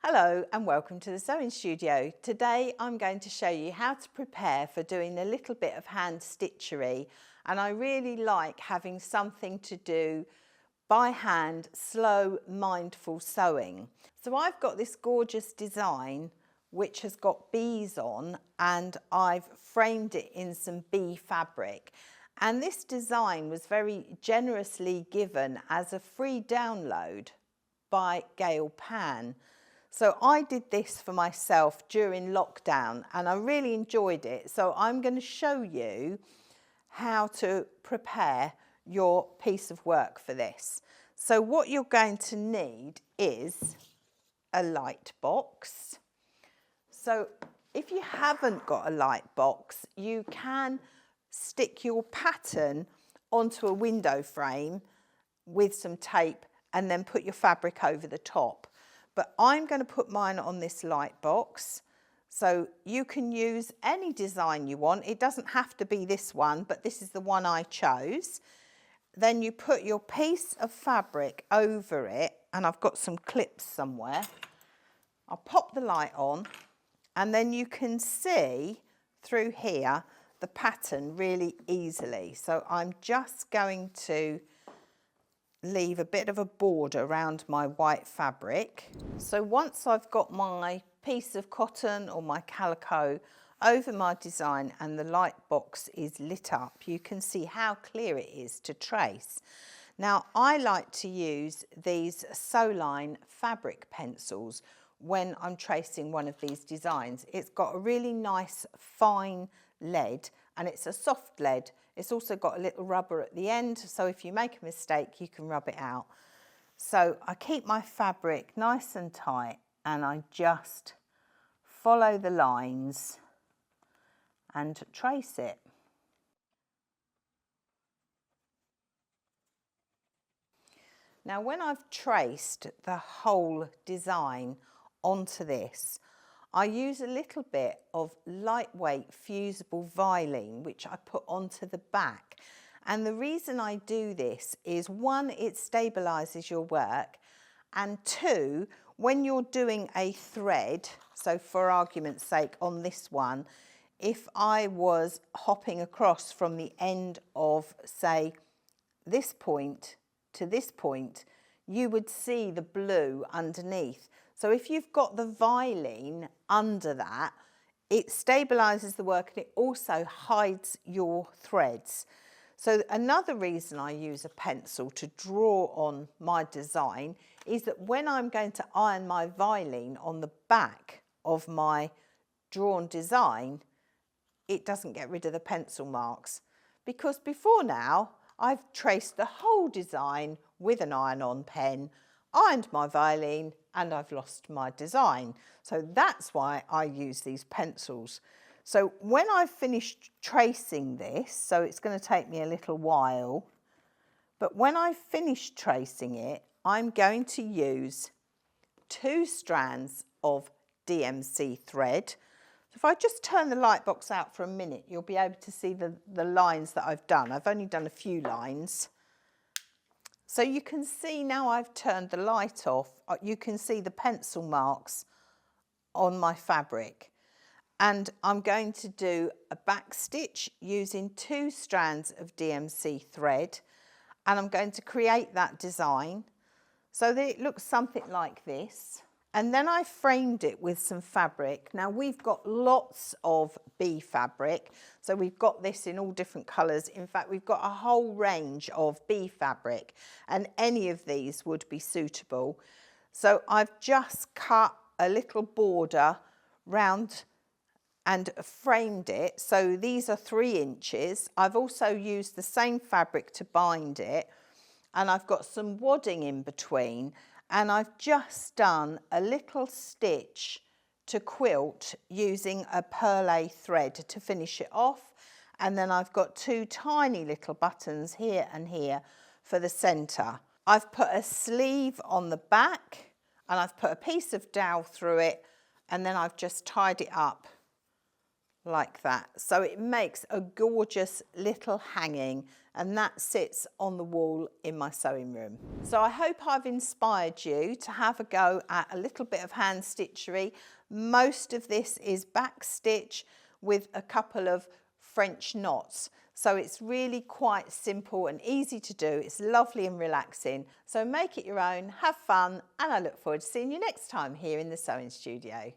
Hello and welcome to the Sewing Studio. Today I'm going to show you how to prepare for doing a little bit of hand stitchery, and I really like having something to do by hand, slow, mindful sewing. So I've got this gorgeous design which has got bees on, and I've framed it in some bee fabric. And this design was very generously given as a free download by Gail Pan. So I did this for myself during lockdown and I really enjoyed it. So I'm going to show you how to prepare your piece of work for this. So what you're going to need is a light box. So if you haven't got a light box, you can stick your pattern onto a window frame with some tape and then put your fabric over the top. But I'm going to put mine on this light box, so you can use any design you want. It doesn't have to be this one, but this is the one I chose. Then you put your piece of fabric over it, and I've got some clips somewhere. I'll pop the light on, and then you can see through here the pattern really easily. So I'm just going to leave a bit of a border around my white fabric. So once I've got my piece of cotton or my calico over my design and the light box is lit up, you can see how clear it is to trace. Now I like to use these Sewline fabric pencils when I'm tracing one of these designs. It's got a really nice fine lead and it's a soft lead. It's also got a little rubber at the end, so if you make a mistake, you can rub it out. So I keep my fabric nice and tight and I just follow the lines and trace it. Now, when I've traced the whole design onto this, I use a little bit of lightweight fusible Vilene, which I put onto the back. And the reason I do this is, one, it stabilises your work, and two, when you're doing a thread, so for argument's sake on this one, if I was hopping across from the end of, say, this point to this point, you would see the blue underneath. So if you've got the Vilene under that, it stabilises the work and it also hides your threads. So another reason I use a pencil to draw on my design is that when I'm going to iron my Vilene on the back of my drawn design, it doesn't get rid of the pencil marks. Because before now, I've traced the whole design with an iron-on pen, ironed my Vilene, and I've lost my design. So that's why I use these pencils. So when I've finished tracing this, so it's going to take me a little while, but when I've finished tracing it, I'm going to use 2 strands of DMC thread. So if I just turn the light box out for a minute, you'll be able to see the lines that I've done. I've only done a few lines. So you can see now I've turned the light off, you can see the pencil marks on my fabric. And I'm going to do a back stitch using 2 strands of DMC thread, and I'm going to create that design so that it looks something like this. And then I framed it with some fabric. Now we've got lots of bee fabric, so we've got this in all different colours. In fact, we've got a whole range of bee fabric, and any of these would be suitable. So I've just cut a little border round and framed it. So these are 3 inches. I've also used the same fabric to bind it, and I've got some wadding in between. And I've just done a little stitch to quilt using a perlé thread to finish it off. And then I've got 2 tiny little buttons here and here for the centre. I've put a sleeve on the back and I've put a piece of dowel through it, and then I've just tied it up like that. So it makes a gorgeous little hanging and that sits on the wall in my sewing room. So I hope I've inspired you to have a go at a little bit of hand stitchery. Most of this is back stitch with a couple of French knots. So it's really quite simple and easy to do. It's lovely and relaxing. So make it your own, have fun, and I look forward to seeing you next time here in the sewing studio.